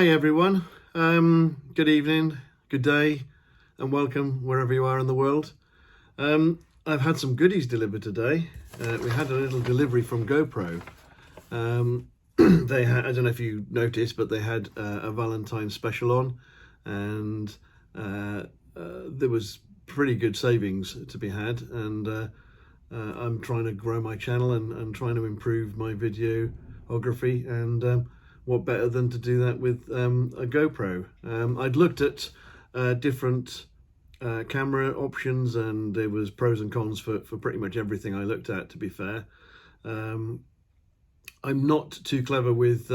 Hi everyone, good evening, good day, and welcome wherever you are in the world. I've had some goodies delivered today. We had a little delivery from GoPro. They had, I don't know if you noticed, but they had a Valentine's special on, and there was pretty good savings to be had, and I'm trying to grow my channel and trying to improve my videography, and what better than to do that with a GoPro. I'd looked at different camera options, and there was pros and cons for pretty much everything I looked at, to be fair. I'm not too clever with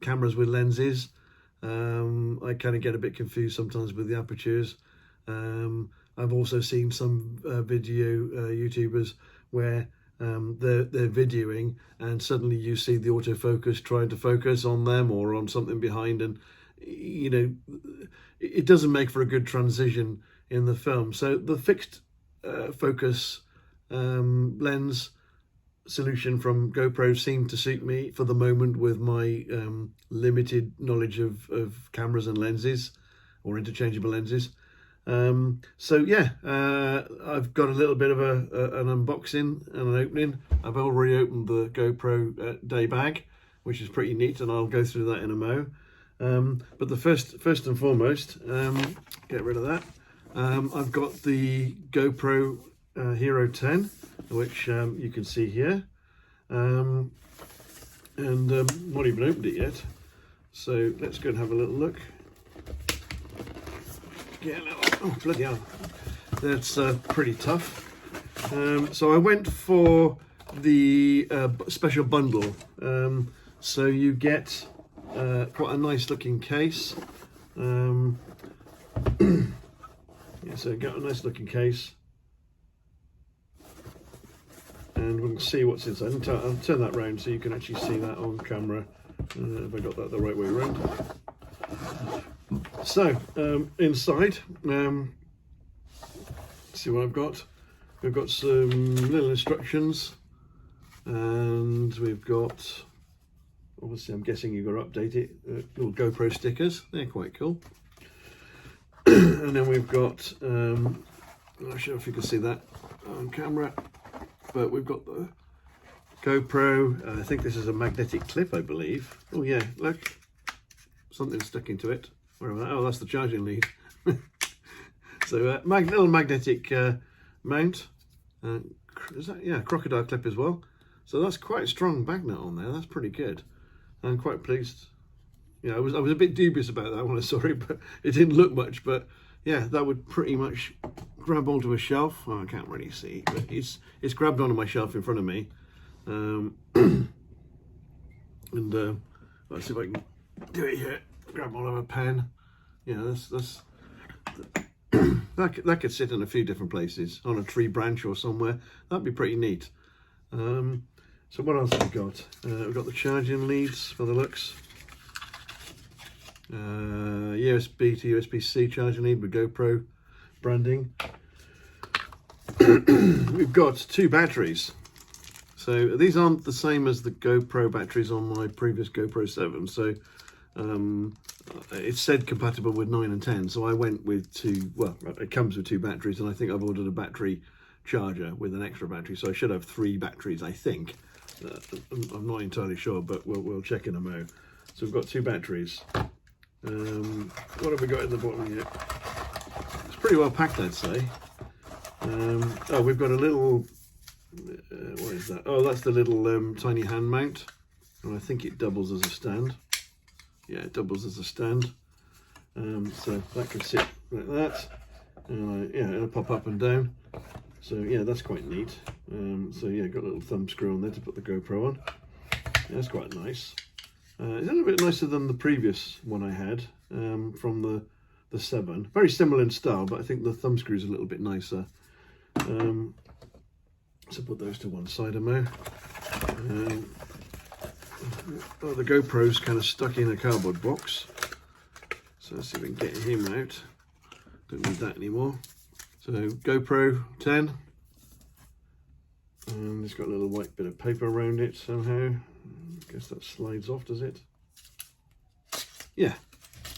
cameras with lenses. I kind of get a bit confused sometimes with the apertures. I've also seen some video YouTubers where they're videoing and suddenly you see the autofocus trying to focus on them or on something behind, and you know, it doesn't make for a good transition in the film. So the fixed focus lens solution from GoPro seemed to suit me for the moment with my limited knowledge of cameras and lenses, or interchangeable lenses. So yeah, I've got a little bit of an unboxing and an opening. I've already opened the GoPro day bag, which is pretty neat, and I'll go through that in a mo. But the first and foremost, get rid of that. I've got the GoPro Hero 10, which you can see here, and not even opened it yet. So let's go and have a little look. Yeah, oh bloody hell, that's pretty tough. So I went for the special bundle. So you get quite a nice looking case. Yeah, so you get a nice looking case, and we can see what's inside. I'll turn that round so you can actually see that on camera. If I got that the right way around. So inside, see what I've got. We've got some little instructions, and we've got, obviously I'm guessing you've got to update it, little GoPro stickers. They're quite cool. And then we've got, I'm not sure if you can see that on camera, but we've got the GoPro. I think this is a magnetic clip, I believe. Oh yeah, look, something stuck into it. Oh, that's the charging lead. So little magnetic mount. Is that, yeah, crocodile clip as well. So that's quite a strong magnet on there. That's pretty good. I'm quite pleased. Yeah, I was a bit dubious about that when I saw it, but it didn't look much. But yeah, that would pretty much grab onto a shelf. Oh, I can't really see, but it's grabbed onto my shelf in front of me. And let's see if I can do it here. Grab hold of a pen. Yeah, that's that could sit in a few different places, on a tree branch or somewhere. That'd be pretty neat. So what else have we got? We've got the charging leads for the looks. USB to USB-C charging lead with GoPro branding. We've got 2 batteries. So these aren't the same as the GoPro batteries on my previous GoPro 7. So it said compatible with 9 and 10, so I went with 2. Well, it comes with 2 batteries, and I think I've ordered a battery charger with an extra battery, so I should have 3 batteries, I think. I'm not entirely sure, but we'll check in a mo. So we've got 2 batteries. What have we got in the bottom here? It's pretty well packed, I'd say. Oh, we've got a little, what is that? Oh, that's the little tiny hand mount, and I think it doubles as a stand. Yeah, it doubles as a stand. So that can sit like that, and yeah, it'll pop up and down. So yeah, that's quite neat. So yeah, got a little thumb screw on there to put the GoPro on. Yeah, that's quite nice. It's a little bit nicer than the previous one I had from the 7. Very similar in style, but I think the thumb screw is a little bit nicer. So put those to one side a mo. Oh, the GoPro's kind of stuck in a cardboard box. So let's see if we can get him out. Don't need that anymore. So GoPro 10. And it's got a little white bit of paper around it somehow. I guess that slides off, does it? yeah,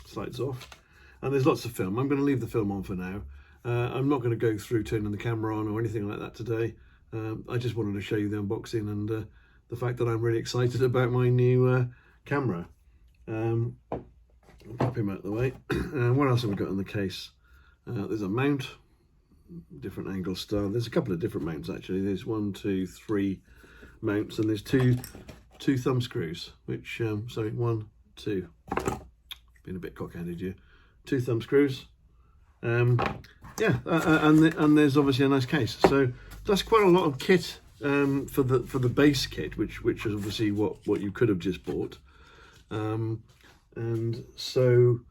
slides off. And there's lots of film. I'm going to leave the film on for now. I'm not going to go through turning the camera on or anything like that today. I just wanted to show you the unboxing and the fact that I'm really excited about my new camera. I'll pop him out of the way. What else have we got in the case? There's a mount, different angle style. There's a couple of different mounts actually. There's 1, 2, 3 mounts, and there's two thumb screws, which, sorry, 1, 2, being a bit cock-handed here. 2 thumb screws. Yeah, and there's obviously a nice case. So that's quite a lot of kit for the base kit, which is obviously what you could have just bought. And so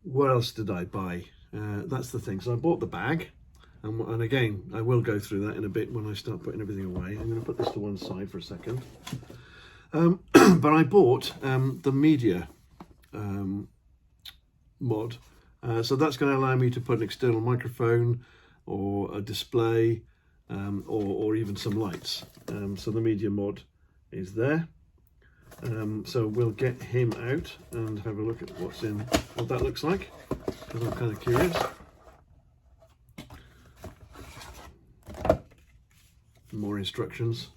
what else did I buy? That's the thing. So I bought the bag, and again I will go through that in a bit when I start putting everything away. I'm going to put this to one side for a second. But I bought the media mod. So that's going to allow me to put an external microphone or a display or even some lights. So the media mod is there. So we'll get him out and have a look at what that looks like, because I'm kind of curious. More instructions.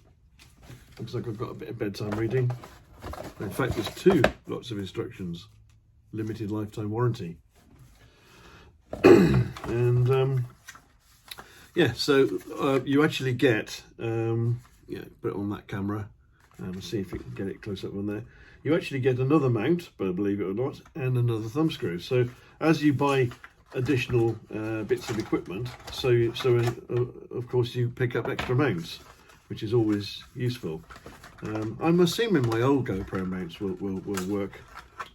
Looks like I've got a bit of bedtime reading. In fact, there's 2 lots of instructions. Limited lifetime warranty. And yeah, so you actually get yeah, put it on that camera and see if you can get it close up on there. You actually get another mount, but believe it or not, and another thumb screw. So as you buy additional bits of equipment, so of course you pick up extra mounts, which is always useful. I'm assuming my old GoPro mounts will work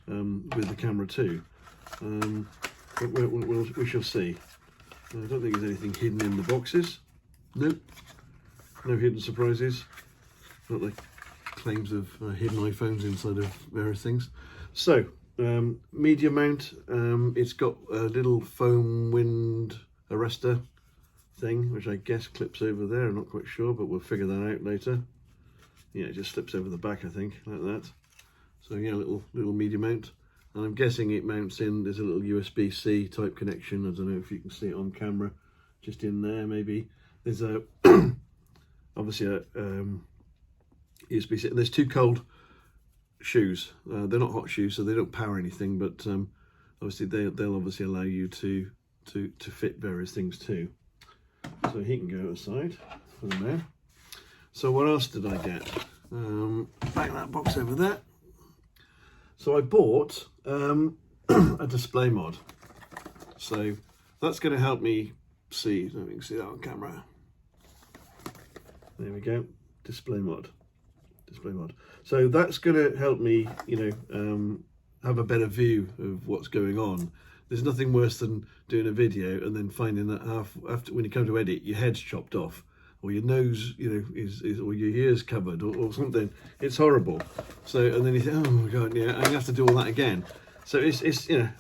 with the camera too. But we shall see. I don't think there's anything hidden in the boxes. Nope. No hidden surprises. Not like claims of hidden iPhones inside of various things. So, media mount. It's got a little foam wind arrestor thing, which I guess clips over there. I'm not quite sure, but we'll figure that out later. Yeah, it just slips over the back, I think, like that. So yeah, little media mount. And I'm guessing it mounts in, there's a little USB-C type connection. I don't know if you can see it on camera, just in there maybe. There's a, obviously a USB-C. There's 2 cold shoes. They're not hot shoes, so they don't power anything, but obviously they'll obviously allow you to fit various things too. So he can go aside for the now. So what else did I get? Back that box over there. So I bought a display mod. So that's going to help me see. So you can see that on camera. There we go. Display mod. So that's going to help me, you know, have a better view of what's going on. There's nothing worse than doing a video and then finding that after when you come to edit, your head's chopped off, or your nose, you know, or your ears covered, or something. It's horrible. So, and then you think, oh my god, yeah, and you have to do all that again. So it's you know,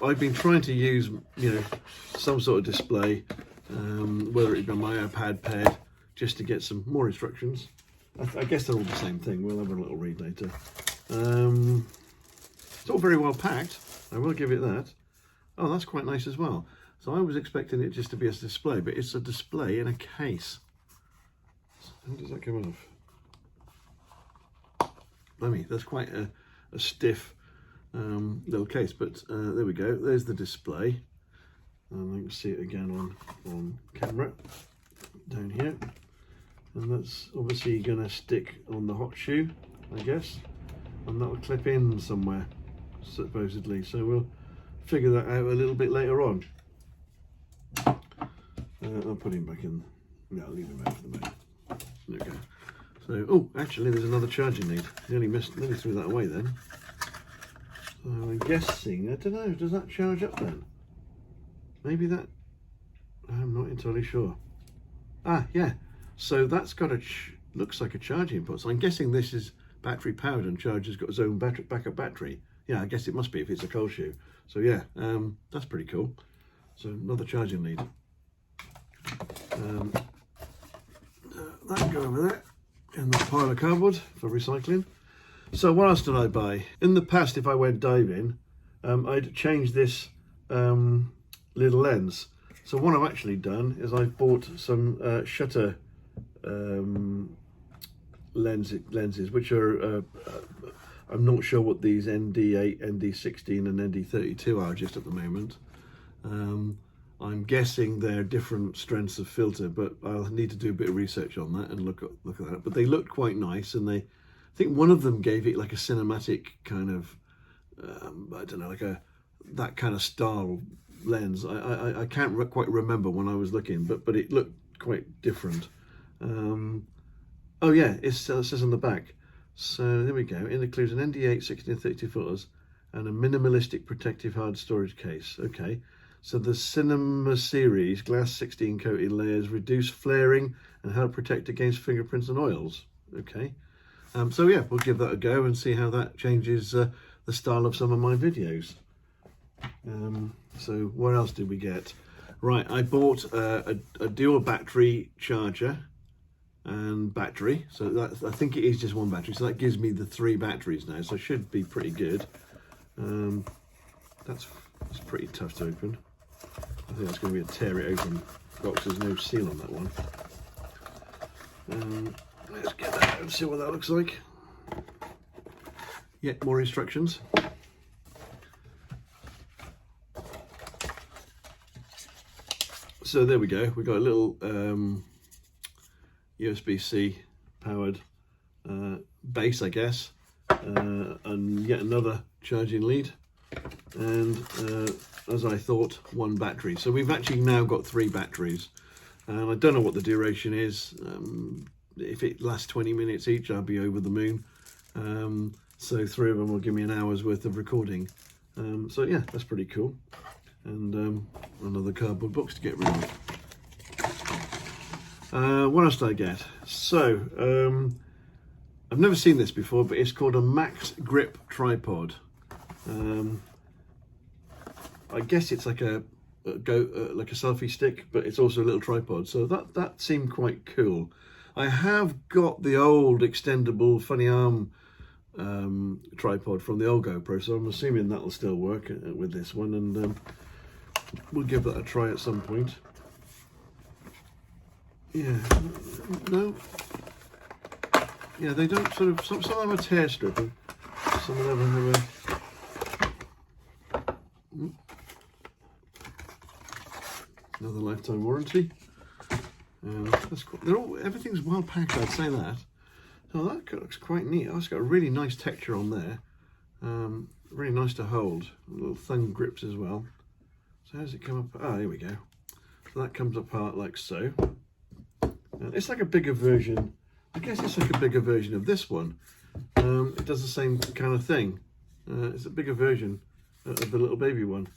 I've been trying to use, you know, some sort of display, whether it be on my iPad pad, just to get some more instructions. I guess they're all the same thing. We'll have a little read later. It's all very well packed. I will give it that. Oh, that's quite nice as well. So I was expecting it just to be a display, but it's a display in a case. How does that come off? Blimey, that's quite a stiff little case, but there we go. There's the display. And I can see it again on camera down here. And that's obviously going to stick on the hot shoe, I guess. And that'll clip in somewhere, supposedly. So we'll figure that out a little bit later on. I'll put him back in. Yeah, I'll leave him out for the moment. There we go. So, oh, actually, there's another charging lead. Nearly threw that away then. So I'm guessing, I don't know, does that charge up then? Maybe that, I'm not entirely sure. Ah, yeah. So that's got looks like a charging port. So I'm guessing this is battery powered and charger's got its own backup battery. Yeah, I guess it must be if it's a cold shoe. So yeah, that's pretty cool. So another charging lead. That can go over there in the pile of cardboard for recycling. So what else did I buy? In the past, if I went diving, I'd change this little lens. So what I've actually done is I've bought some shutter lenses, which are I'm not sure what these ND8, ND16 and ND32 are just at the moment. I'm guessing they're different strengths of filter, but I'll need to do a bit of research on that and look at that. But they looked quite nice, and I think one of them gave it like a cinematic kind of I don't know, like that kind of style lens. I can't quite remember when I was looking, but it looked quite different. Oh yeah, it says on the back. So there we go. It includes an ND8 16 and 32 photos and a minimalistic protective hard storage case. Okay, so the Cinema series glass 16 coated layers reduce flaring and help protect against fingerprints and oils. Okay, so yeah, we'll give that a go and see how that changes the style of some of my videos. So what else did we get? Right, I bought a dual battery charger and battery, so that, I think it is just one battery, so that gives me the 3 batteries now, so it should be pretty good. That's pretty tough to open. I think that's going to be a tear it open box. There's no seal on that one. Let's get that out and see what that looks like. Yeah, more instructions. So there we go, we've got a little USB-C powered base, I guess, and yet another charging lead, and as I thought, 1 battery. So we've actually now got 3 batteries, and I don't know what the duration is. If it lasts 20 minutes each, I'll be over the moon. So 3 of them will give me an hour's worth of recording. So yeah, that's pretty cool. And another cardboard box to get rid of. What else did I get? So I've never seen this before, but it's called a max grip tripod. I guess it's like a selfie stick, but it's also a little tripod. So that seemed quite cool. I have got the old extendable funny arm tripod from the old GoPro, so I'm assuming that'll still work with this one, and we'll give that a try at some point. Yeah, no, yeah, they don't sort of, some of them are tear stripping, some of them have another lifetime warranty. That's cool. Everything's well packed, I'd say that. Oh, that looks quite neat. Oh, it's got a really nice texture on there. Really nice to hold. Little thumb grips as well. So how does it come up? Ah, here we go. So that comes apart like so. It's like a bigger version. I guess it's like a bigger version of this one. It does the same kind of thing. It's a bigger version of the little baby one.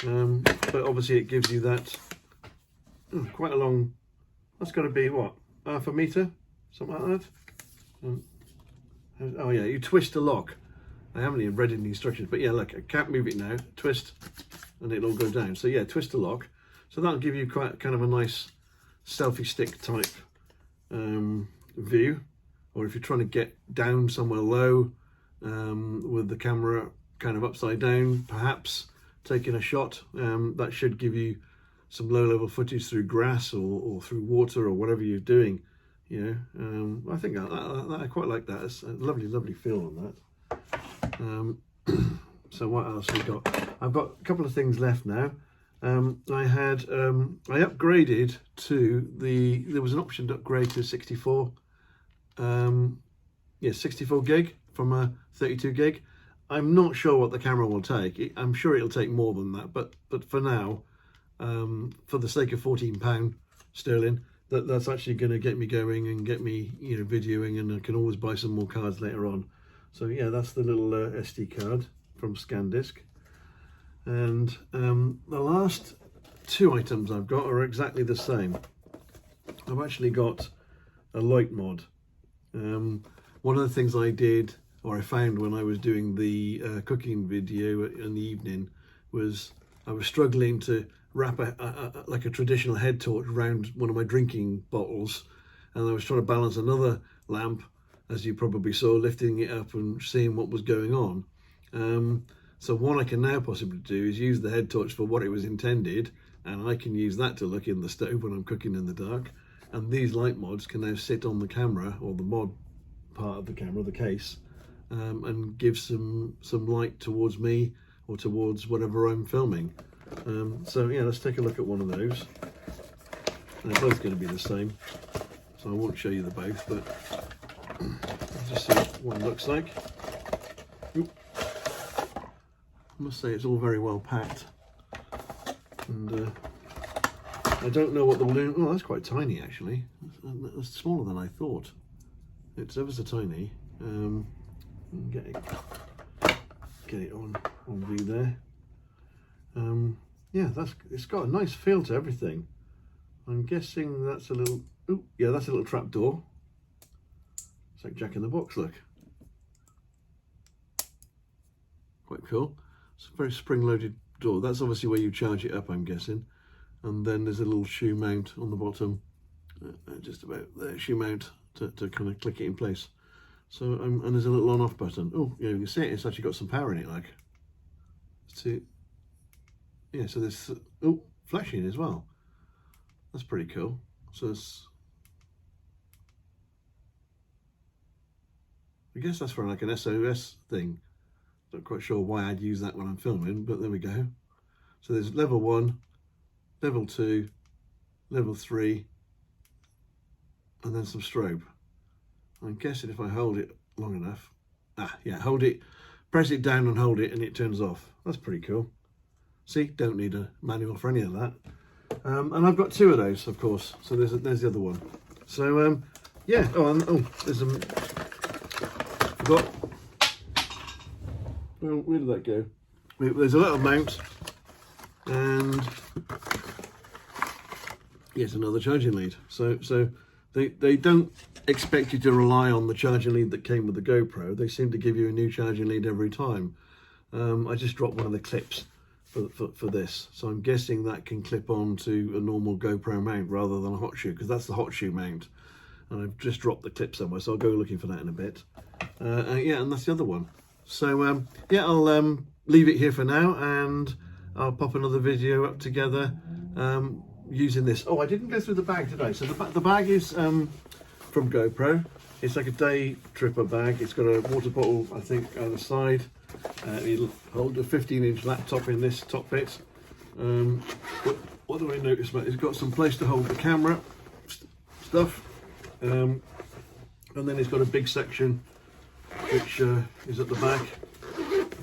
But obviously it gives you that quite a long. That's got to be what, half a meter, something like that. Oh yeah, you twist the lock. I haven't even read in the instructions, but yeah, look, I can't move it now. Twist, and it'll all go down. So yeah, twist the lock. So that'll give you quite kind of a nice selfie stick type view, or if you're trying to get down somewhere low with the camera kind of upside down, perhaps taking a shot, that should give you some low-level footage through grass or through water or whatever you're doing. You know, I think I quite like that. It's a lovely feel on that. So what else we got? I've got a couple of things left now. I upgraded to there was an option to upgrade to 64 gig from a 32 gig. I'm not sure what the camera will take. I'm sure it'll take more than that, but for now, for the sake of £14 sterling, that's actually going to get me going and get me, you know, videoing, and I can always buy some more cards later on. So yeah, that's the little SD card from ScanDisk. And the last 2 items I've got are exactly the same. I've actually got a light mod. One of the things I did, or I found when I was doing the cooking video in the evening, was I was struggling to wrap like a traditional head torch around one of my drinking bottles, and I was trying to balance another lamp as you probably saw, lifting it up and seeing what was going on. So what I can now possibly do is use the head torch for what it was intended, and I can use that to look in the stove when I'm cooking in the dark. And these light mods can now sit on the camera, or the mod part of the camera, the case, and give some light towards me or towards whatever I'm filming. So yeah, let's take a look at one of those. And they're both going to be the same, so I won't show you the both, but let's just see what one looks like. Oop. I must say it's all very well packed, and I don't know what the balloon. Oh, that's quite tiny actually. That's smaller than I thought. It's ever so tiny. Get it on view there. Yeah, it's got a nice feel to everything. I'm guessing that's a little. Oh, yeah, that's a little trap door. It's like Jack in the Box, look. Quite cool. It's a very spring-loaded door. That's obviously where you charge it up, I'm guessing. And then there's a little shoe mount on the bottom, just about there, shoe mount to kind of click it in place. So, and there's a little on-off button. Oh, yeah, you can see it. It's actually got some power in it, like. Yeah, so there's flashing as well. That's pretty cool. So I guess that's for like an SOS thing. Not quite sure why I'd use that when I'm filming, but there we go. So there's level 1, level 2, level 3, and then some strobe. I'm guessing if I hold it long enough, hold it, press it down and hold it, and it turns off. That's pretty cool. See, don't need a manual for any of that. And I've got 2 of those, of course. So there's the other one. So yeah. There's some. Forgot. Well, where did that go? There's a little mount, and yes, another charging lead. So they don't expect you to rely on the charging lead that came with the GoPro. They seem to give you a new charging lead every time. I just dropped one of the clips for this, so I'm guessing that can clip on to a normal GoPro mount rather than a hot shoe, because that's the hot shoe mount, and I've just dropped the clip somewhere, so I'll go looking for that in a bit. Yeah, and that's the other one. So yeah, I'll leave it here for now, and I'll pop another video up together using this. Oh, I didn't go through the bag today. So the bag is from GoPro. It's like a day tripper bag. It's got a water bottle, I think, on the side. It'll hold a 15-inch laptop in this top bit. What do I notice about it? It's got some place to hold the camera stuff, and then it's got a big section which is at the back,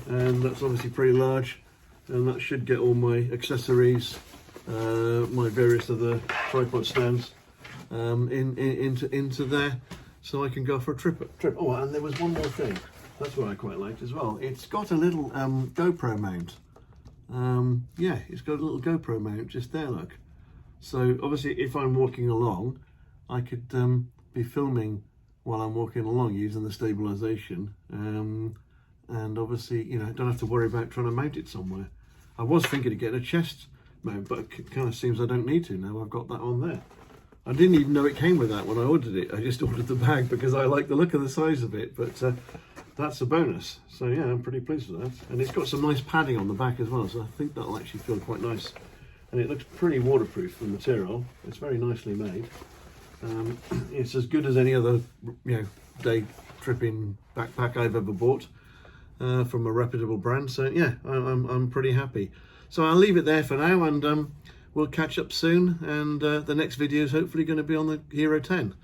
and that's obviously pretty large, and that should get all my accessories, my various other tripod stands into there, so I can go for a trip. Oh, and there was one more thing. That's what I quite liked as well. It's got a little GoPro mount. Yeah, it's got a little GoPro mount just there, look. So obviously if I'm walking along, I could be filming while I'm walking along using the stabilization. And obviously, you know, don't have to worry about trying to mount it somewhere. I was thinking of getting a chest mount, but it kind of seems I don't need to now I've got that on there. I didn't even know it came with that when I ordered it. I just ordered the bag because I like the look of the size of it, but that's a bonus. So yeah, I'm pretty pleased with that. And it's got some nice padding on the back as well, so I think that'll actually feel quite nice. And it looks pretty waterproof, the material. It's very nicely made. It's as good as any other, you know, day tripping backpack I've ever bought from a reputable brand. So yeah, I'm pretty happy. So I'll leave it there for now, and we'll catch up soon. And the next video is hopefully going to be on the Hero 10.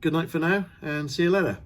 Good night for now, and see you later.